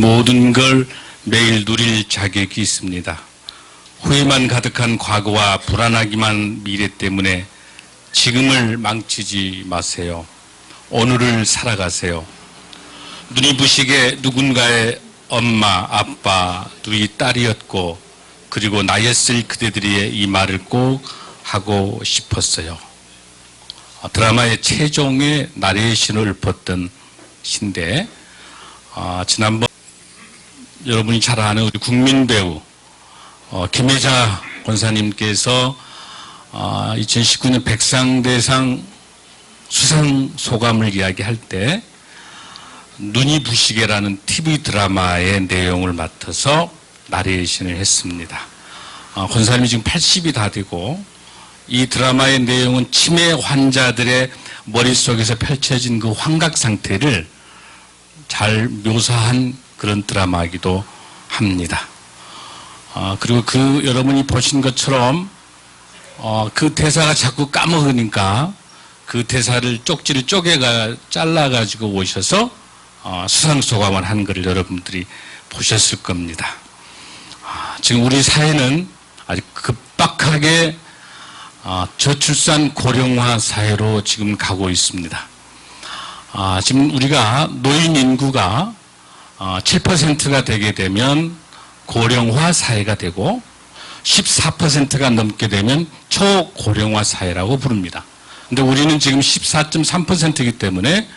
모든 걸 매일 누릴 자격이 있습니다. 후회만 가득한 과거와 불안하기만 미래 때문에 지금을 망치지 마세요. 오늘을 살아가세요. 눈이 부시게 누군가의 엄마, 아빠, 누이 딸이었고 그리고 나였을 그대들의 이 말을 꼭 하고 싶었어요. 드라마의 최종의 나레이션을 읊었던 신데 지난번 여러분이 잘 아는 우리 국민배우 김혜자 권사님께서 2019년 백상대상 수상 소감을 이야기할 때 눈이 부시게라는 TV 드라마의 내용을 맡아서 나레이션을 했습니다. 권사님이 지금 80이 다 되고 이 드라마의 내용은 치매 환자들의 머릿속에서 펼쳐진 그 환각 상태를 잘 묘사한 그런 드라마이기도 합니다. 그리고 그 여러분이 보신 것처럼 그 대사가 자꾸 까먹으니까 그 대사를 쪽지를 잘라가지고 오셔서 수상소감을 한 것을 여러분들이 보셨을 겁니다. 지금 우리 사회는 아주 급박하게 저출산 고령화 사회로 지금 가고 있습니다. 지금 우리가 노인 인구가 7%가 되게 되면 고령화 사회가 되고 14%가 넘게 되면 초고령화 사회라고 부릅니다. 근데 우리는 지금 14.3%이기 때문에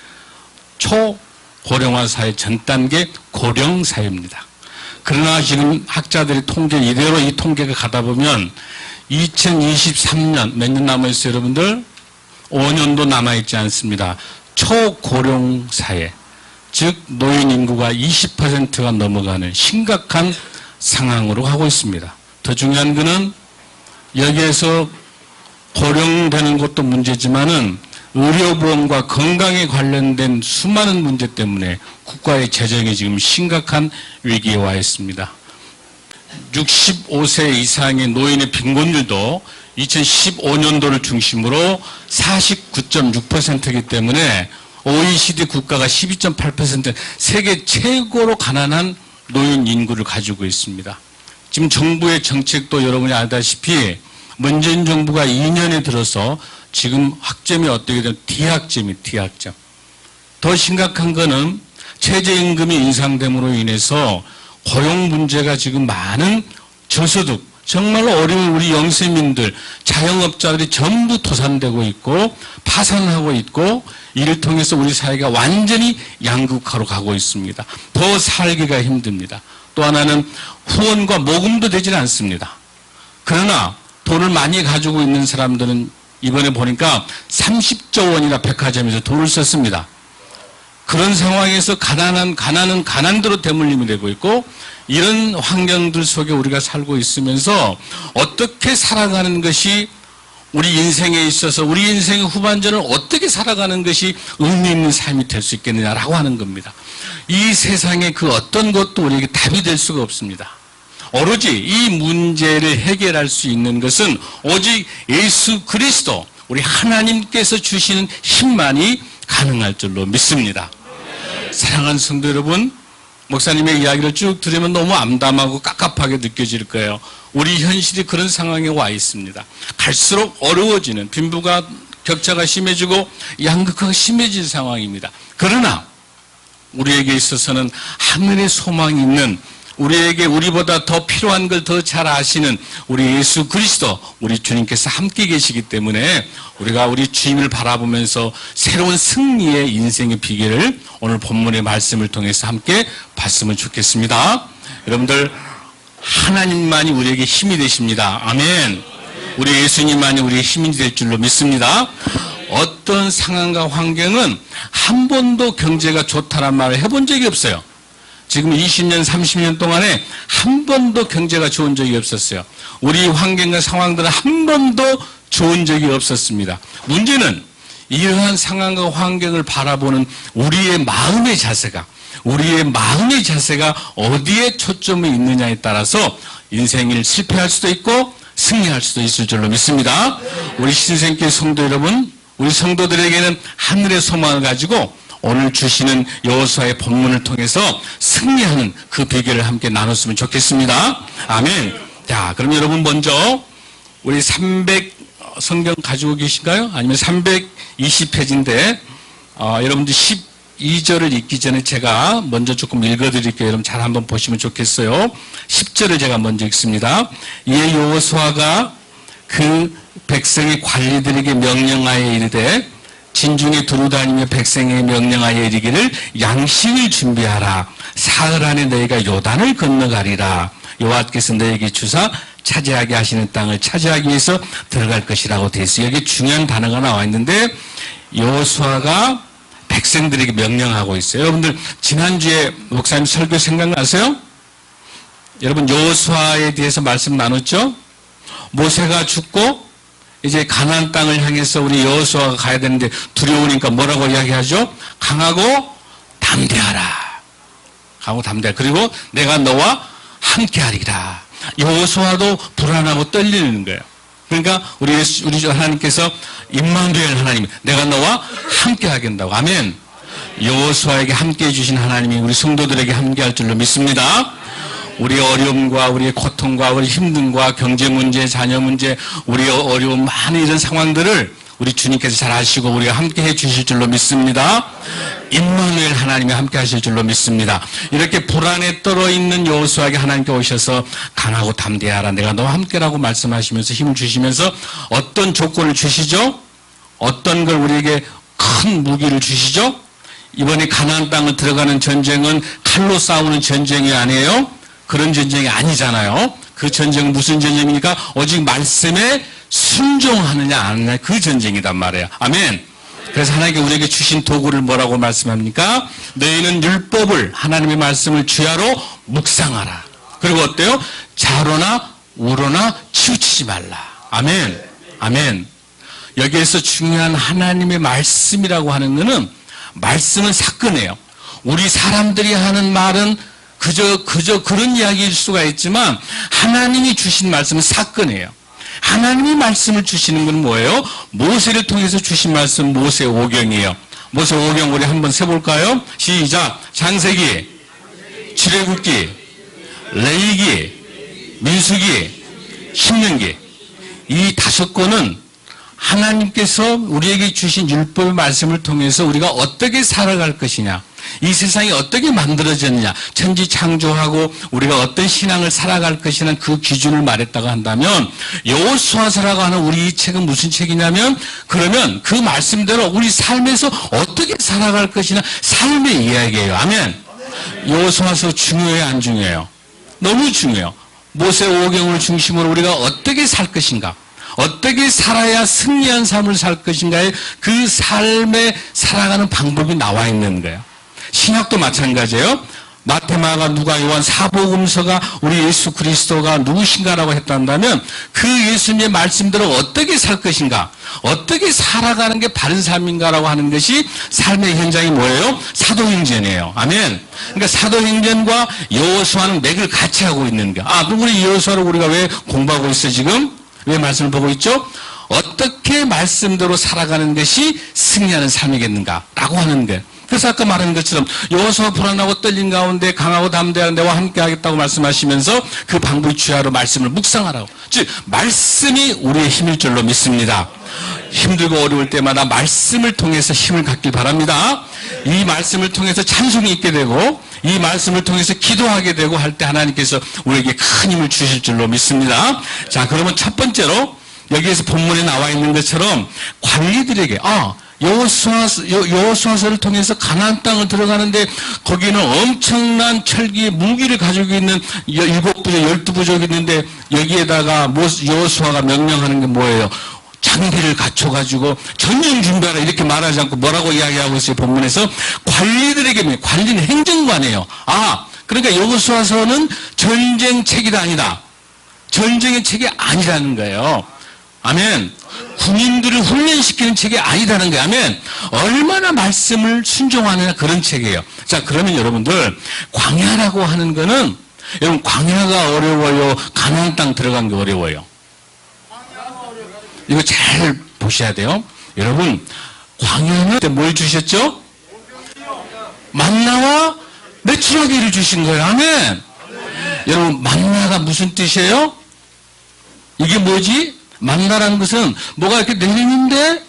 초고령화 사회 전 단계 고령 사회입니다. 그러나 지금 학자들의 통계 이대로 이 통계가 가다 보면 2023년 몇 년 남아있어요 여러분들? 5년도 남아있지 않습니다. 초고령 사회, 즉 노인 인구가 20%가 넘어가는 심각한 상황으로 가고 있습니다. 더 중요한 것은 여기에서 고령되는 것도 문제지만은 의료보험과 건강에 관련된 수많은 문제 때문에 국가의 재정이 지금 심각한 위기에 와 있습니다. 65세 이상의 노인의 빈곤율도 2015년도를 중심으로 49.6%이기 때문에 OECD 국가가 12.8% 세계 최고로 가난한 노인 인구를 가지고 있습니다. 지금 정부의 정책도 여러분이 알다시피 문재인 정부가 2년에 들어서 지금 학점이 어떻게 되면 D학점. 더 심각한 거는 최저임금이 인상됨으로 인해서 고용 문제가 지금 많은 저소득, 정말로 어려운 우리 영세민들, 자영업자들이 전부 도산되고 있고 파산하고 있고 이를 통해서 우리 사회가 완전히 양극화로 가고 있습니다. 더 살기가 힘듭니다. 또 하나는 후원과 모금도 되지는 않습니다. 그러나 돈을 많이 가지고 있는 사람들은 이번에 보니까 30조 원이나 백화점에서 돈을 썼습니다. 그런 상황에서 가난은 가난대로 대물림이 되고 있고 이런 환경들 속에 우리가 살고 있으면서 어떻게 살아가는 것이 우리 인생에 있어서 우리 인생의 후반전을 어떻게 살아가는 것이 의미 있는 삶이 될 수 있겠느냐라고 하는 겁니다. 이 세상에 그 어떤 것도 우리에게 답이 될 수가 없습니다. 오로지 이 문제를 해결할 수 있는 것은 오직 예수 그리스도 우리 하나님께서 주시는 힘만이 가능할 줄로 믿습니다. 사랑하는 성도 여러분, 목사님의 이야기를 쭉 들으면 너무 암담하고 깝깝하게 느껴질 거예요. 우리 현실이 그런 상황에 와 있습니다. 갈수록 어려워지는 빈부가 격차가 심해지고 양극화가 심해질 상황입니다. 그러나 우리에게 있어서는 하늘의 소망이 있는 우리에게 우리보다 더 필요한 걸 더 잘 아시는 우리 예수 그리스도 우리 주님께서 함께 계시기 때문에 우리가 우리 주님을 바라보면서 새로운 승리의 인생의 비결을 오늘 본문의 말씀을 통해서 함께 봤으면 좋겠습니다. 여러분들 하나님만이 우리에게 힘이 되십니다. 아멘. 우리 예수님만이 우리의 힘이 될 줄로 믿습니다. 어떤 상황과 환경은 한 번도 경제가 좋다란 말을 해본 적이 없어요. 지금 20년, 30년 동안에 한 번도 경제가 좋은 적이 없었어요. 우리 환경과 상황들은 한 번도 좋은 적이 없었습니다. 문제는 이러한 상황과 환경을 바라보는 우리의 마음의 자세가 어디에 초점이 있느냐에 따라서 인생을 실패할 수도 있고 승리할 수도 있을 줄로 믿습니다. 우리 신생교회 성도 여러분, 우리 성도들에게는 하늘의 소망을 가지고 오늘 주시는 여호수아의 본문을 통해서 승리하는 그 비결을 함께 나눴으면 좋겠습니다. 아멘. 자, 그럼 여러분 먼저 우리 300 성경 가지고 계신가요? 아니면 320페이지인데 여러분들 12절을 읽기 전에 제가 먼저 조금 읽어드릴게요. 여러분 잘 한번 보시면 좋겠어요. 10절을 제가 먼저 읽습니다. 이에 여호수아가 그 백성의 관리들에게 명령하여 이르되 진중에 두루다니며 백성에게 명령하여 이르기를 양식을 준비하라. 사흘 안에 너희가 요단을 건너가리라. 여호와께서 너희에게 주사 차지하게 하시는 땅을 차지하기 위해서 들어갈 것이라고 되어 있어요. 여기 중요한 단어가 나와 있는데 여호수아가 백성들에게 명령하고 있어요. 여러분들 지난주에 목사님 설교 생각나세요? 여러분 여호수아에 대해서 말씀 나눴죠? 모세가 죽고 이제 가나안 땅을 향해서 우리 여호수아가 가야 되는데 두려우니까 뭐라고 이야기하죠? 강하고 담대하라. 강하고 담대하라. 그리고 내가 너와 함께하리라. 여호수아도 불안하고 떨리는 거예요. 그러니까 우리 하나님께서 임마누엘 하나님, 내가 너와 함께하게 한다고. 아멘. 여호수아에게 함께해 주신 하나님이 우리 성도들에게 함께할 줄로 믿습니다. 우리의 어려움과 우리의 고통과 우리 힘듦과 경제 문제, 자녀 문제, 우리의 어려운 많은 이런 상황들을 우리 주님께서 잘 아시고 우리가 함께 해 주실 줄로 믿습니다. 임마누엘 하나님이 함께 하실 줄로 믿습니다. 이렇게 불안에 떨어 있는 여호수아에게 하나님께 오셔서 강하고 담대하라. 내가 너와 함께라고 말씀하시면서 힘을 주시면서 어떤 조건을 주시죠? 어떤 걸 우리에게 큰 무기를 주시죠? 이번에 가나안 땅을 들어가는 전쟁은 칼로 싸우는 전쟁이 아니에요? 그런 전쟁이 아니잖아요. 그 전쟁은 무슨 전쟁입니까? 오직 말씀에 순종하느냐 안 하느냐 그 전쟁이단 말이에요. 아멘. 그래서 하나님께 우리에게 주신 도구를 뭐라고 말씀합니까? 너희는 율법을 하나님의 말씀을 주야로 묵상하라. 그리고 어때요? 좌로나 우로나 치우치지 말라. 아멘. 아멘. 여기에서 중요한 하나님의 말씀이라고 하는 것은 말씀은 사건이에요. 우리 사람들이 하는 말은 그저 그런 이야기일 수가 있지만 하나님이 주신 말씀은 사건이에요. 하나님이 말씀을 주시는 건 뭐예요? 모세를 통해서 주신 말씀 모세 오경이에요. 모세 오경 우리 한번 세볼까요? 시작. 창세기, 출애굽기, 레위기, 민수기, 신명기. 이 5권은 하나님께서 우리에게 주신 율법의 말씀을 통해서 우리가 어떻게 살아갈 것이냐, 이 세상이 어떻게 만들어졌느냐, 천지 창조하고 우리가 어떤 신앙을 살아갈 것이냐는 그 기준을 말했다고 한다면 여호수아서라고 하는 우리 이 책은 무슨 책이냐면 그러면 그 말씀대로 우리 삶에서 어떻게 살아갈 것이냐 삶의 이야기예요. 아멘. 여호수아서 중요해요, 안 중요해요? 너무 중요해요. 모세 오경을 중심으로 우리가 어떻게 살 것인가, 어떻게 살아야 승리한 삶을 살 것인가에 그 삶에 살아가는 방법이 나와 있는 거예요. 신약도 마찬가지예요. 마태, 마가, 누가, 요한, 사복음서가 우리 예수 그리스도가 누구신가라고 했단다면 그 예수님의 말씀대로 어떻게 살 것인가, 어떻게 살아가는 게 바른 삶인가라고 하는 것이 삶의 현장이 뭐예요? 사도행전이에요. 아멘. 그러니까 사도행전과 여호수아는 맥을 같이 하고 있는 거야. 아, 그럼 우리 여호수아를 우리가 왜 공부하고 있어 지금? 왜 말씀을 보고 있죠? 어떻게 말씀대로 살아가는 것이 승리하는 삶이겠는가라고 하는 거예요. 그래서 아까 말한 것처럼 여호수아 불안하고 떨린 가운데 강하고 담대한 내와 함께 하겠다고 말씀하시면서 그 방법이 주야로 말씀을 묵상하라고. 즉 말씀이 우리의 힘일 줄로 믿습니다. 힘들고 어려울 때마다 말씀을 통해서 힘을 갖길 바랍니다. 이 말씀을 통해서 찬송이 있게 되고 이 말씀을 통해서 기도하게 되고 할 때 하나님께서 우리에게 큰 힘을 주실 줄로 믿습니다. 자, 그러면 첫 번째로 여기에서 본문에 나와 있는 것처럼 관리들에게 여호수아서를 통해서 가나안 땅을 들어가는데 거기는 엄청난 철기 무기를 가지고 있는 7부족, 12부족이 있는데 여기에다가 여호수아가 명령하는 게 뭐예요? 장비를 갖춰가지고 전쟁 준비하라 이렇게 말하지 않고 뭐라고 이야기하고 있어요? 본문에서 관리들에게, 관리는 행정관이에요. 아, 그러니까 여호수아서는 전쟁 책이 아니다. 전쟁의 책이 아니라는 거예요. 아멘. 군인들을 훈련시키는 책이 아니다는 거예요. 아멘. 얼마나 말씀을 순종하느냐 그런 책이에요. 자, 그러면 여러분들 광야라고 하는 거는 여러분 광야가 어려워요? 가나안 땅 들어간 게 어려워요? 이거 잘 보셔야 돼요. 여러분 광야는 뭘 주셨죠? 만나와 메추라기를 주신 거예요. 아멘. 여러분, 만나가 무슨 뜻이에요? 이게 뭐지? 만나라는 것은 뭐가 이렇게 내리는데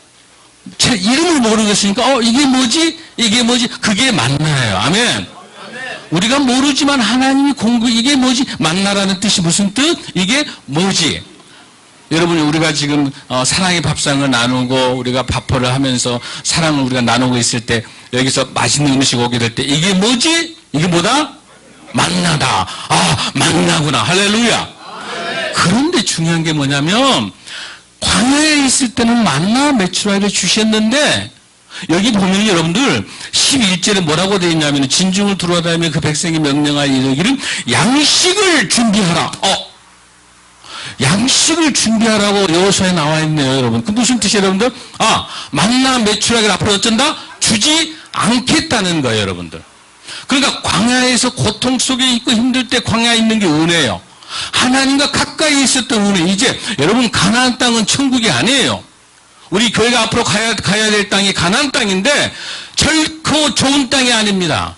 제 이름을 모르겠으니까 이게 뭐지? 이게 뭐지? 그게 만나예요. 아멘. 우리가 모르지만 하나님이 이게 뭐지? 만나라는 뜻이 무슨 뜻? 이게 뭐지? 여러분, 우리가 지금 사랑의 밥상을 나누고 우리가 밥포를 하면서 사랑을 우리가 나누고 있을 때 여기서 맛있는 음식 오게 될 때 이게 뭐지? 이게 뭐다? 만나다. 아, 만나구나. 할렐루야. 그런데 중요한 게 뭐냐면 광야에 있을 때는 만나 메추라기를 주셨는데 여기 보면 여러분들 11절에 뭐라고 되어 있냐면 진중을 들어다니며 그 백성이 명령하여 이르기를 양식을 준비하라. 양식을 준비하라고 여호수아에 나와 있네요, 여러분. 그 무슨 뜻이에요, 여러분들? 만나 메추라기를 앞으로 어쩐다? 주지 않겠다는 거예요, 여러분들. 그러니까 광야에서 고통 속에 있고 힘들 때 광야에 있는 게 은혜예요. 하나님과 가까이 있었던 은혜. 이제 여러분, 가나안 땅은 천국이 아니에요. 우리 교회가 앞으로 가야 될 땅이 가나안 땅인데 결코 좋은 땅이 아닙니다.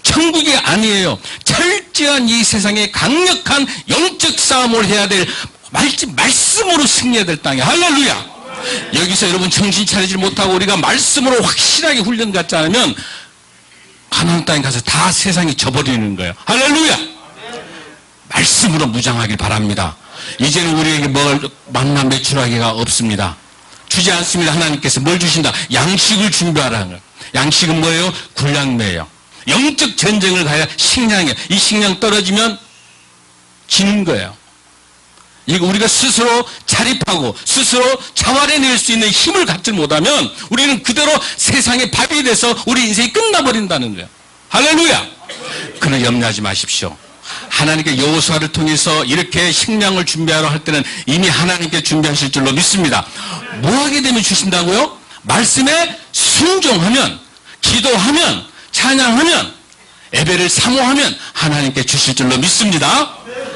천국이 아니에요. 철저한 이 세상에 강력한 영적 싸움을 해야 될 말씀으로 승리해야 될 땅이에요. 할렐루야. 여기서 여러분 정신 차리지 못하고 우리가 말씀으로 확실하게 훈련 갖지 않으면 가나안 땅에 가서 다 세상이 져버리는 거예요. 할렐루야. 말씀으로 무장하길 바랍니다. 이제는 우리에게 만나 메추라기가 없습니다. 주지 않습니다. 하나님께서 뭘 주신다? 양식을 준비하라는 거예요. 양식은 뭐예요? 군량매예요. 영적 전쟁을 가야 식량이에요. 이 식량 떨어지면 지는 거예요. 이거 우리가 스스로 자립하고 스스로 자활해낼 수 있는 힘을 갖지 못하면 우리는 그대로 세상의 밥이 돼서 우리 인생이 끝나버린다는 거예요. 할렐루야. 그러나 염려하지 마십시오. 하나님께 여호수아를 통해서 이렇게 식량을 준비하러 할 때는 이미 하나님께 준비하실 줄로 믿습니다. 뭐 하게 되면 주신다고요? 말씀에 순종하면, 기도하면, 찬양하면, 예배를 사모하면 하나님께 주실 줄로 믿습니다.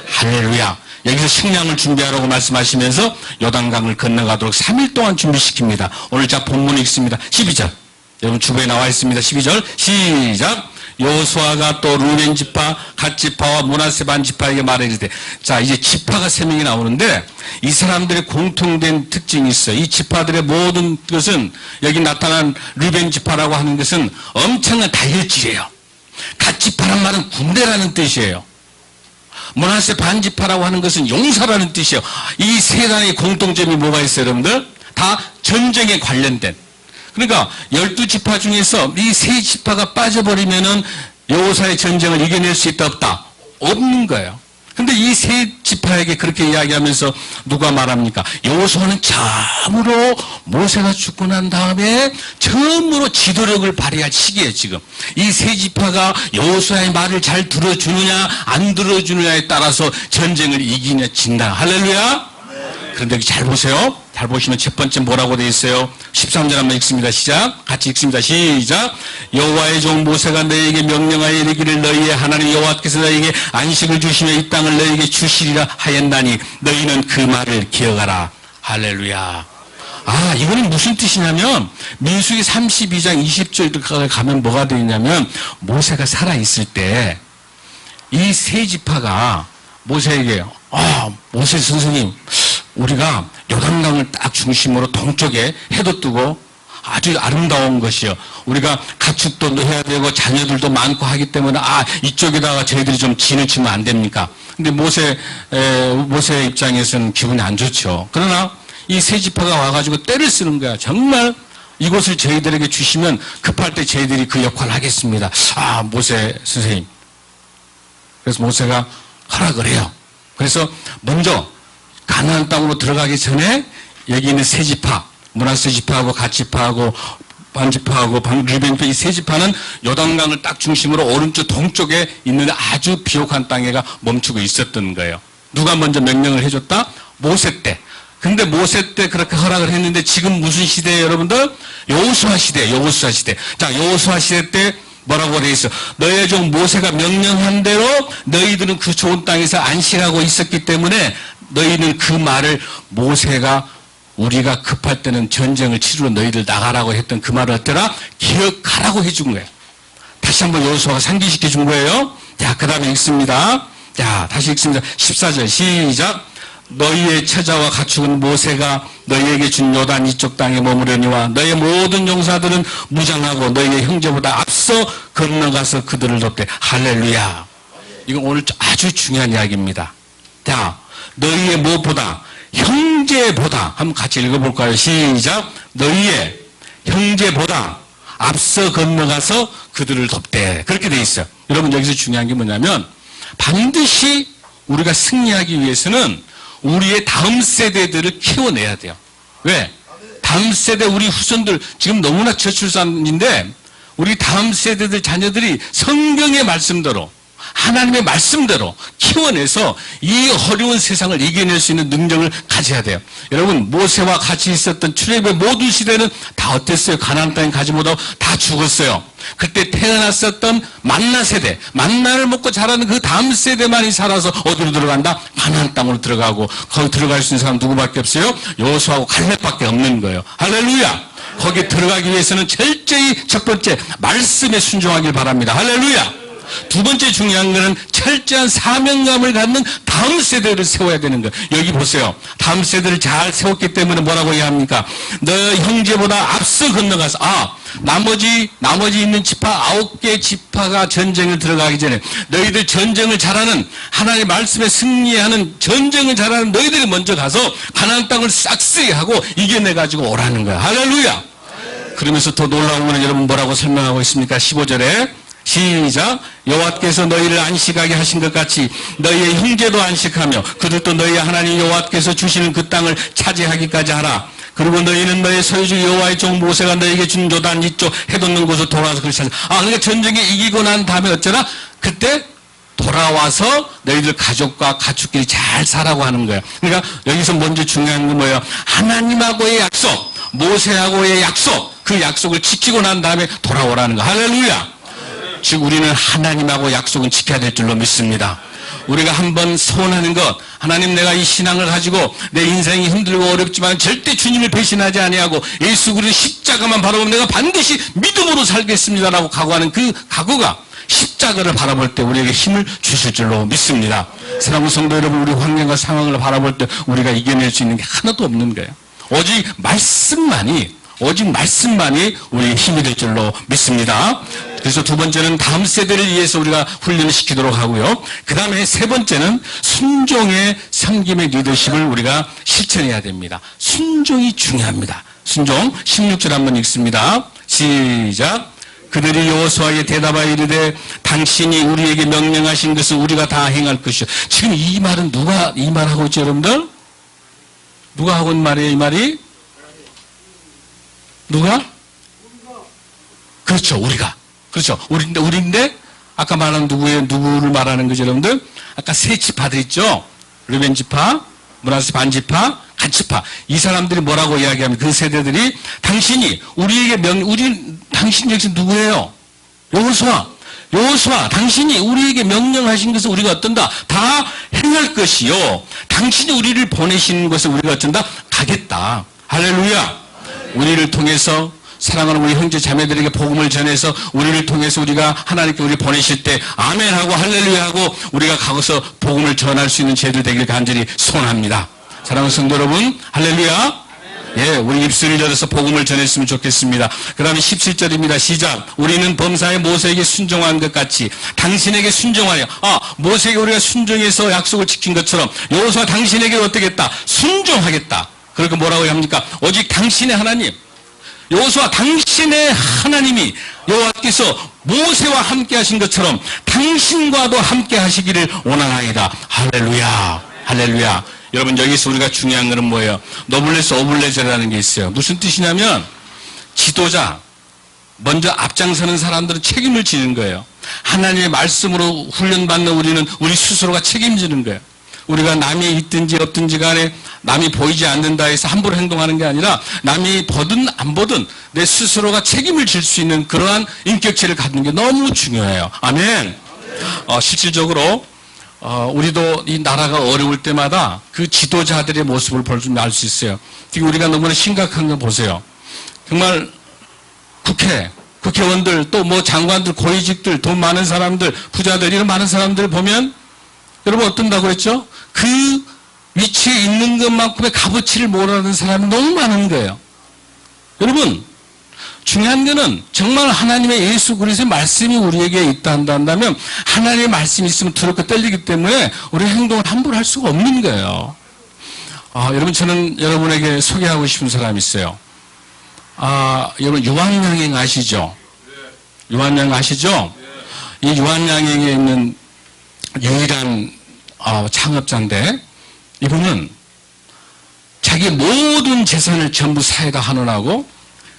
할렐루야. 여기서 식량을 준비하라고 말씀하시면서 요단강을 건너가도록 3일 동안 준비시킵니다. 오늘 자 본문이 있습니다. 12절. 여러분 주부에 나와 있습니다. 12절 시작. 여호수아가 또 루벤 지파, 갓 지파와 므낫세 반 지파에게 말하기를. 자, 이제 지파가 3명이 나오는데 이 사람들의 공통된 특징이 있어요. 이 지파들의 모든 것은 여기 나타난 루벤 지파라고 하는 것은 엄청난 다혈질이에요. 갓 지파란 말은 군대라는 뜻이에요. 므낫세 반 지파라고 하는 것은 용사라는 뜻이에요. 이 세 단의 공통점이 뭐가 있어요, 여러분들? 다 전쟁에 관련된. 그러니까 12지파 중에서 이 세 지파가 빠져버리면은 여호수아의 전쟁을 이겨낼 수 있다 없다? 없는 거예요. 근데 이 세 지파에게 그렇게 이야기하면서 누가 말합니까? 여호수아는 참으로 모세가 죽고 난 다음에 처음으로 지도력을 발휘할 시기예요, 지금. 이 세 지파가 여호수아의 말을 잘 들어주느냐 안 들어주느냐에 따라서 전쟁을 이기냐 진다. 할렐루야. 그런데 여기 잘 보세요. 잘 보시면 첫 번째 뭐라고 되어 있어요? 13절 한번 읽습니다. 시작. 같이 읽습니다. 시작. 여호와의 종 모세가 너희에게 명령하여 이르기를 너희의 하나님 여호와께서 너희에게 안식을 주시며 이 땅을 너희에게 주시리라 하였나니 너희는 그 말을 기억하라. 할렐루야. 이거는 무슨 뜻이냐면 민수기 32장 20절 가면 뭐가 되어 있냐면 모세가 살아있을 때 이 세 지파가 모세에게 모세 선생님, 우리가 요단강을 딱 중심으로 동쪽에 해도 뜨고 아주 아름다운 것이요. 우리가 가축도 해야 되고 자녀들도 많고 하기 때문에 이쪽에다가 저희들이 좀 진을 치면 안 됩니까? 근데 모세의 입장에서는 기분이 안 좋죠. 그러나 이 세 지파가 와가지고 때를 쓰는 거야. 정말 이곳을 저희들에게 주시면 급할 때 저희들이 그 역할을 하겠습니다. 모세 선생님. 그래서 모세가 허락을 해요. 그래서 먼저 가나안 땅으로 들어가기 전에 여기 있는 세 지파, 므낫세 지파하고 갓 지파하고 반 지파하고 르벤 이 세 지파는 요단강을 딱 중심으로 오른쪽 동쪽에 있는 아주 비옥한 땅에가 멈추고 있었던 거예요. 누가 먼저 명령을 해줬다? 모세 때. 근데 모세 때 그렇게 허락을 했는데 지금 무슨 시대예요, 여러분들? 여호수아 시대, 여호수아 시대. 자, 여호수아 시대 때 뭐라고 되어 있어? 너의 종 모세가 명령한 대로 너희들은 그 좋은 땅에서 안식하고 있었기 때문에 너희는 그 말을 모세가 우리가 급할 때는 전쟁을 치르러 너희들 나가라고 했던 그 말을 어때라? 기억하라고 해준 거예요. 다시 한번 여호수아가 상기시켜 준 거예요. 자, 그 다음에 읽습니다. 자, 다시 읽습니다. 14절 시작. 너희의 처자와 가축은 모세가 너희에게 준 요단 이쪽 땅에 머무려니와 너희의 모든 용사들은 무장하고 너희의 형제보다 앞서 건너가서 그들을 돕되. 할렐루야. 이건 오늘 아주 중요한 이야기입니다. 자, 너희의 무엇보다, 형제보다, 한번 같이 읽어볼까요? 시작. 너희의 형제보다 앞서 건너가서 그들을 돕되. 그렇게 돼 있어요. 여러분, 여기서 중요한 게 뭐냐면 반드시 우리가 승리하기 위해서는 우리의 다음 세대들을 키워내야 돼요. 왜? 다음 세대 우리 후손들 지금 너무나 저출산인데 우리 다음 세대들 자녀들이 성경의 말씀대로, 하나님의 말씀대로 키워내서 이 어려운 세상을 이겨낼 수 있는 능력을 가져야 돼요. 여러분, 모세와 같이 있었던 출애굽의 모든 시대는 다 어땠어요? 가나안 땅에 가지 못하고 다 죽었어요. 그때 태어났었던 만나 세대, 만나를 먹고 자라는 그 다음 세대만이 살아서 어디로 들어간다? 가나안 땅으로 들어가고, 거기 들어갈 수 있는 사람 누구밖에 없어요? 여호수아하고 갈렙밖에 없는 거예요. 할렐루야. 거기에 들어가기 위해서는 철저히 첫 번째 말씀에 순종하길 바랍니다. 할렐루야. 두 번째 중요한 것은 철저한 사명감을 갖는 다음 세대를 세워야 되는 거예요. 여기 보세요. 다음 세대를 잘 세웠기 때문에 뭐라고 해야 합니까? 너 형제보다 앞서 건너가서, 나머지 있는 지파 9개 지파가 전쟁을 들어가기 전에 너희들 전쟁을 잘하는, 하나님의 말씀에 승리하는 전쟁을 잘하는 너희들이 먼저 가서 가나안 땅을 싹쓸이 하고 이겨내가지고 오라는 거야. 할렐루야. 그러면서 더 놀라운 거는 여러분 뭐라고 설명하고 있습니까? 15절에 시작. 여호와께서 너희를 안식하게 하신 것 같이 너희의 형제도 안식하며 그들도 너희의 하나님 여호와께서 주시는 그 땅을 차지하기까지 하라. 그리고 너희는 너희 소유주 여호와의 종 모세가 너희에게 준 요단 이쪽 해돋는 곳으로 돌아와서 그를 찾아. 그러니까 전쟁에 이기고 난 다음에 어쩌나? 그때 돌아와서 너희들 가족과 가축끼리 잘 살라고 하는 거예요. 그러니까 여기서 먼저 중요한 건 뭐예요? 하나님하고의 약속, 모세하고의 약속, 그 약속을 지키고 난 다음에 돌아오라는 거. 할렐루야. 즉 우리는 하나님하고 약속은 지켜야 될 줄로 믿습니다. 우리가 한번 소원하는 것, 하나님 내가 이 신앙을 가지고 내 인생이 힘들고 어렵지만 절대 주님을 배신하지 아니하고 예수 그리스도의 십자가만 바라보면 내가 반드시 믿음으로 살겠습니다라고 각오하는 그 각오가 십자가를 바라볼 때 우리에게 힘을 주실 줄로 믿습니다. 사랑하는 성도 여러분, 우리 환경과 상황을 바라볼 때 우리가 이겨낼 수 있는 게 하나도 없는 거예요. 오직 말씀만이 우리의 힘이 될 줄로 믿습니다. 그래서 두 번째는 다음 세대를 위해서 우리가 훈련을 시키도록 하고요. 그 다음에 세 번째는 순종의 섬김의 리더십을 우리가 실천해야 됩니다. 순종이 중요합니다. 순종 16절 한번 읽습니다. 시작. 그들이 여호수아에게 대답하여 이르되 당신이 우리에게 명령하신 것을 우리가 다 행할 것이요. 지금 이 말은 누가 이 말하고 있죠, 여러분들? 누가 하고 있는 말이에요, 이 말이? 누가? 그렇죠, 우리가. 그렇죠. 우리인데, 아까 말한 누구를 말하는 거죠, 여러분들? 아까 세 지파들 있죠? 르벤 지파, 므낫세 반 지파, 갓 지파. 이 사람들이 뭐라고 이야기하면 그 세대들이 당신이 우리에게 당신 역시 누구예요? 여호수아, 당신이 우리에게 명령하신 것을 우리가 어떤다? 다 행할 것이요. 당신이 우리를 보내신 것을 우리가 어쩐다? 가겠다. 할렐루야. 우리를 통해서 사랑하는 우리 형제 자매들에게 복음을 전해서 우리를 통해서 우리가 하나님께 우리 보내실 때 아멘하고 할렐루야하고 우리가 가서 복음을 전할 수 있는 제들 되길 간절히 소원합니다. 사랑하는 성도 여러분, 할렐루야. 예, 우리 입술을 열어서 복음을 전했으면 좋겠습니다. 그 다음에 17절입니다. 시작. 우리는 범사의 모세에게 순종한 것 같이 당신에게 순종하여. 모세에게 우리가 순종해서 약속을 지킨 것처럼 여호수아 당신에게 어떻게 했다? 순종하겠다. 그러니까 뭐라고 합니까? 오직 당신의 하나님, 여호수아 당신의 하나님이 여호와께서 모세와 함께 하신 것처럼 당신과도 함께 하시기를 원하나이다. 할렐루야. 할렐루야. 여러분, 여기서 우리가 중요한 것은 뭐예요? 노블레스 오블레제라는 게 있어요. 무슨 뜻이냐면 지도자, 먼저 앞장서는 사람들은 책임을 지는 거예요. 하나님의 말씀으로 훈련받는 우리는 우리 스스로가 책임지는 거예요. 우리가 남이 있든지 없든지 간에 남이 보이지 않는다 해서 함부로 행동하는 게 아니라 남이 보든 안 보든 내 스스로가 책임을 질 수 있는 그러한 인격체를 갖는 게 너무 중요해요. 아멘. 실질적으로 우리도 이 나라가 어려울 때마다 그 지도자들의 모습을 볼 줄 알 수 있어요. 지금 우리가 너무나 심각한 거 보세요. 정말 국회의원들, 또 뭐 장관들, 고위직들, 돈 많은 사람들, 부자들, 이런 많은 사람들을 보면 여러분 어떤다고 그랬죠? 그 위치에 있는 것만큼의 값어치를 모르는 사람이 너무 많은 거예요. 여러분, 중요한 거는 정말 하나님의 예수 그리스도의 말씀이 우리에게 있다 한다면 하나님의 말씀이 있으면 두렵고 떨리기 때문에 우리 행동을 함부로 할 수가 없는 거예요. 여러분, 저는 여러분에게 소개하고 싶은 사람이 있어요. 여러분, 요한양행 아시죠? 요한양행 아시죠? 이 요한양행에 있는 유일한 창업자인데, 이분은 자기 모든 재산을 전부 사회가 환원하고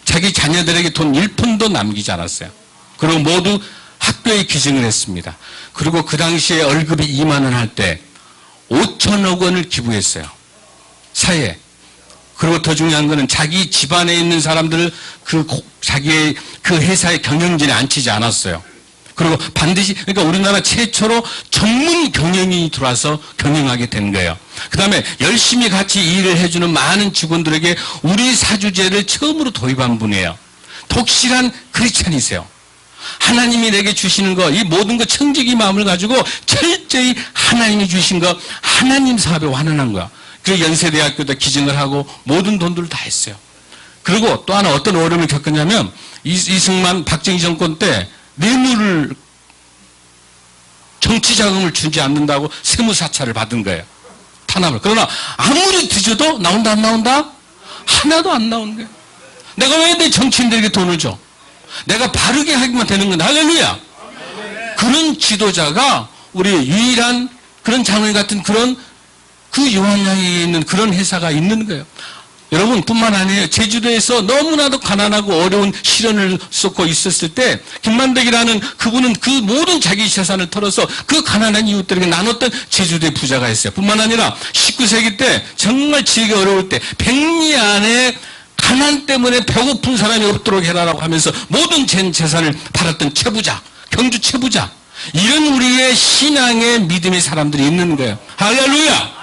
자기 자녀들에게 돈 1푼도 남기지 않았어요. 그리고 모두 학교에 기증을 했습니다. 그리고 그 당시에 월급이 2만 원 할 때 5천억 원을 기부했어요. 사회에. 그리고 더 중요한 거는 자기 집안에 있는 사람들을 자기의 그 회사의 경영진에 앉히지 않았어요. 그리고 반드시, 그러니까 우리나라 최초로 전문 경영인이 들어와서 경영하게 된 거예요. 그 다음에 열심히 같이 일을 해주는 많은 직원들에게 우리 사주제를 처음으로 도입한 분이에요. 독실한 크리스찬이세요. 하나님이 내게 주시는 거, 이 모든 거 청지기 마음을 가지고 철저히 하나님이 주신 거, 하나님 사업에 환원한 거야. 그래서 연세대학교도 기증을 하고 모든 돈들을 다 했어요. 그리고 또 하나 어떤 어려움을 겪었냐면, 이승만 박정희 정권 때 뇌물을, 정치 자금을 주지 않는다고 세무사찰을 받은 거예요. 탄압을. 그러나 아무리 뒤져도 나온다 안 나온다? 하나도 안 나오는 거예요. 내가 왜 내 정치인들에게 돈을 줘? 내가 바르게 하기만 되는 건데. 할렐루야. 그런 지도자가 우리 유일한 그런 장로님 같은 그런 그 요한양에 있는 그런 회사가 있는 거예요. 여러분, 뿐만 아니에요. 제주도에서 너무나도 가난하고 어려운 시련을 쏟고 있었을 때 김만덕이라는 그분은 그 모든 자기 재산을 털어서 그 가난한 이웃들에게 나눴던 제주도의 부자가 있어요. 뿐만 아니라 19세기 때 정말 지기 어려울 때 백리 안에 가난 때문에 배고픈 사람이 없도록 해라라고 하면서 모든 재산을 팔았던 최부자, 경주 최부자, 이런 우리의 신앙의 믿음의 사람들이 있는 거예요. 할렐루야.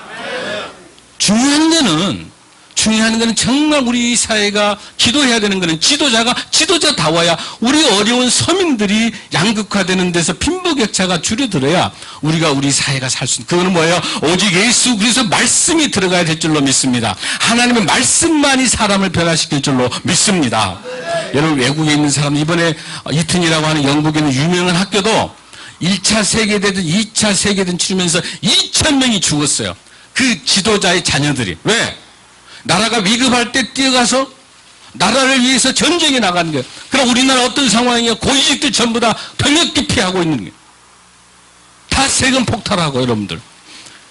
중요한 거는 정말 우리 사회가 기도해야 되는 거는 지도자다워야 우리 어려운 서민들이 양극화되는 데서 빈부격차가 줄어들어야 우리 사회가 살 수 있는. 그거는 뭐예요? 오직 예수 그리스도 말씀이 들어가야 될 줄로 믿습니다. 하나님의 말씀만이 사람을 변화시킬 줄로 믿습니다. 여러분, 외국에 있는 사람, 이번에 이튼이라고 하는 영국에 있는 유명한 학교도 1차 세계대전, 2차 세계대전 치르면서 2,000명이 죽었어요. 그 지도자의 자녀들이. 왜? 나라가 위급할 때 뛰어가서 나라를 위해서 전쟁에 나가는 거예요. 그럼 우리나라 어떤 상황이에요? 고위직들 전부 다 병역 기피하고 있는 거예요. 다 세금 폭탄하고, 여러분들.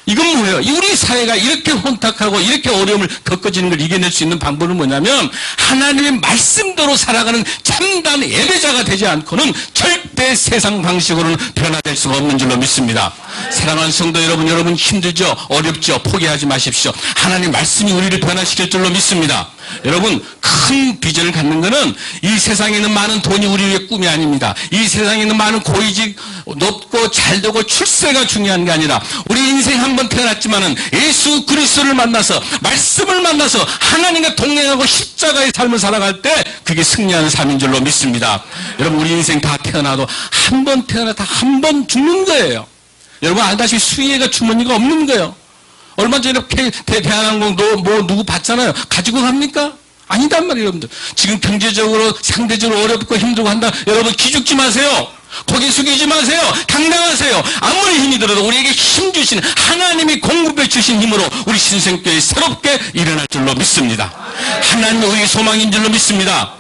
이건 뭐예요? 우리 사회가 이렇게 혼탁하고 이렇게 어려움을 겪어지는 걸 이겨낼 수 있는 방법은 뭐냐면 하나님의 말씀대로 살아가는 참담 예배자가 되지 않고는 절대 세상 방식으로는 변화될 수가 없는 줄로 믿습니다. 사랑하는 성도 여러분 힘들죠? 어렵죠? 포기하지 마십시오. 하나님 말씀이 우리를 변화시킬 줄로 믿습니다. 여러분, 큰 비전을 갖는 것은 이 세상에 있는 많은 돈이 우리의 꿈이 아닙니다. 이 세상에 있는 많은 고위직, 높고 잘되고 출세가 중요한 게 아니라 우리 인생 한 번 태어났지만은 예수 그리스도를 만나서 말씀을 만나서 하나님과 동행하고 십자가의 삶을 살아갈 때 그게 승리하는 삶인 줄로 믿습니다. 여러분, 우리 인생 다 태어나도 한 번 태어나다 한 번 죽는 거예요. 여러분 알다시피 수혜가 주머니가 없는 거예요. 얼마 전에 대한항공 누구 받잖아요. 가지고 갑니까? 아니단 말이에요, 여러분들. 지금 경제적으로 상대적으로 어렵고 힘들고 한다. 여러분 기죽지 마세요. 고개 숙이지 마세요. 당당하세요. 아무리 힘이 들어도 우리에게 힘 주신 하나님이 공급해 주신 힘으로 우리 신생교회 새롭게 일어날 줄로 믿습니다. 하나님이 우리의 소망인 줄로 믿습니다.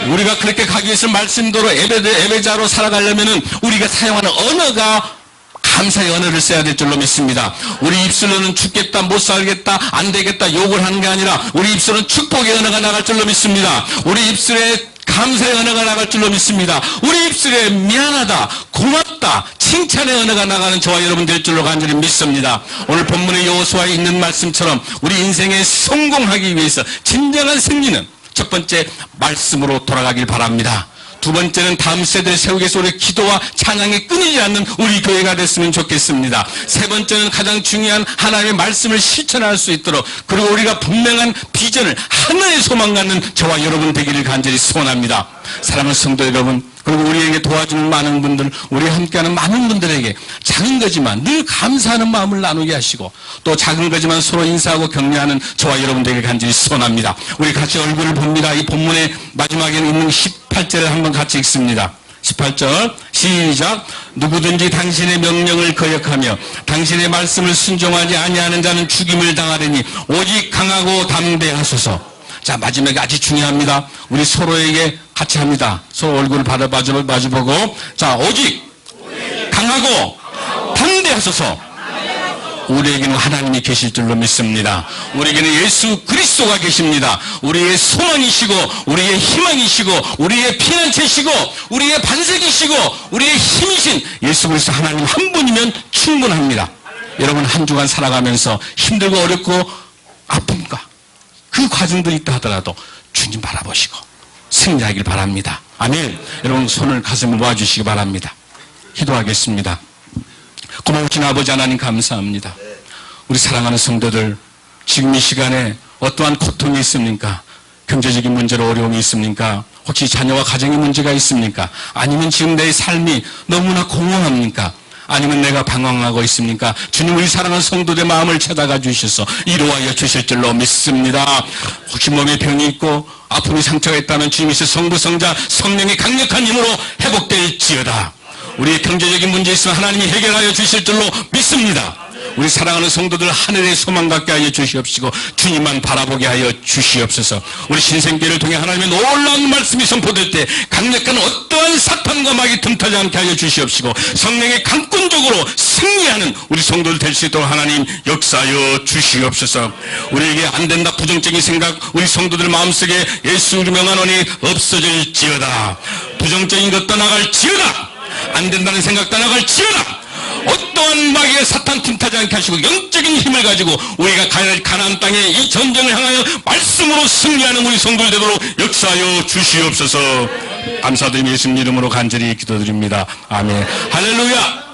우리가 그렇게 가기 위해서 말씀대로 예배자로 살아가려면은 우리가 사용하는 언어가 감사의 언어를 써야 될 줄로 믿습니다. 우리 입술로는 죽겠다, 못 살겠다, 안 되겠다 욕을 하는 게 아니라 우리 입술은 축복의 언어가 나갈 줄로 믿습니다. 우리 입술에 감사의 언어가 나갈 줄로 믿습니다. 우리 입술에 미안하다, 고맙다, 칭찬의 언어가 나가는 저와 여러분 될 줄로 간절히 믿습니다. 오늘 본문의 여호수아에 있는 말씀처럼 우리 인생에 성공하기 위해서 진정한 승리는 첫 번째 말씀으로 돌아가길 바랍니다. 두 번째는 다음 세대를 세우기 위해서 우리 기도와 찬양이 끊이지 않는 우리 교회가 됐으면 좋겠습니다. 세 번째는 가장 중요한 하나님의 말씀을 실천할 수 있도록, 그리고 우리가 분명한 비전을, 하나의 소망 갖는 저와 여러분 되기를 간절히 소원합니다. 사랑하는 성도 여러분, 그리고 우리에게 도와주는 많은 분들, 우리와 함께하는 많은 분들에게 작은 거지만 늘 감사하는 마음을 나누게 하시고, 또 작은 거지만 서로 인사하고 격려하는 저와 여러분들에게 간절히 소원합니다. 우리 같이 얼굴을 봅니다. 이 본문의 마지막에는 있는 18절을 한번 같이 읽습니다. 18절 시작. 누구든지 당신의 명령을 거역하며 당신의 말씀을 순종하지 아니하는 자는 죽임을 당하리니 오직 강하고 담대하소서. 자, 마지막에 아주 중요합니다. 우리 서로에게 같이 합니다. 서로 얼굴을 마주보고, 자, 오직 강하고 담대하소서. 우리에게는 하나님이 계실 줄로 믿습니다. 우리에게는 예수 그리스도가 계십니다. 우리의 소망이시고 우리의 희망이시고 우리의 피난처시고 우리의 반석이시고 우리의 힘이신 예수 그리스도 하나님 한 분이면 충분합니다. 여러분, 한 주간 살아가면서 힘들고 어렵고 아픔과 그 과정도 있다 하더라도 주님 바라보시고 승리하길 바랍니다. 아멘. 여러분, 손을 가슴에 모아주시기 바랍니다. 기도하겠습니다. 고마우신 아버지 하나님, 감사합니다. 우리 사랑하는 성도들, 지금 이 시간에 어떠한 고통이 있습니까? 경제적인 문제로 어려움이 있습니까? 혹시 자녀와 가정의 문제가 있습니까? 아니면 지금 내 삶이 너무나 공허합니까? 아니면 내가 방황하고 있습니까? 주님, 우리 사랑하는 성도들의 마음을 찾아가 주셔서 이루하여 주실 줄로 믿습니다. 혹시 몸에 병이 있고 아픔이 상처가 있다면 주님이시 성부, 성자, 성령의 강력한 힘으로 회복될지어다. 우리의 경제적인 문제 있으면 하나님이 해결하여 주실 줄로 믿습니다. 우리 사랑하는 성도들 하늘의 소망 갖게 하여 주시옵시고 주님만 바라보게 하여 주시옵소서. 우리 신생계를 통해 하나님의 놀라운 말씀이 선포될 때 강력한 어떠한 사탄과 막이 틈타지 않게 하여 주시옵시고 성령의 강권적으로 승리하는 우리 성도들 될 수 있도록 하나님 역사하여 주시옵소서. 우리에게 안 된다 부정적인 생각 우리 성도들 마음속에 예수를 명하노니 없어질지어다. 부정적인 것 떠나갈지어다. 안 된다는 생각 떠나갈지어다. 어떠한 마귀의 사탄 틈타지 않게 하시고 영적인 힘을 가지고 우리가 가야 할 가나안 땅에 이 전쟁을 향하여 말씀으로 승리하는 우리 성도들 되도록 역사하여 주시옵소서. 감사드리며 예수님 이름으로 간절히 기도드립니다. 아멘. 할렐루야.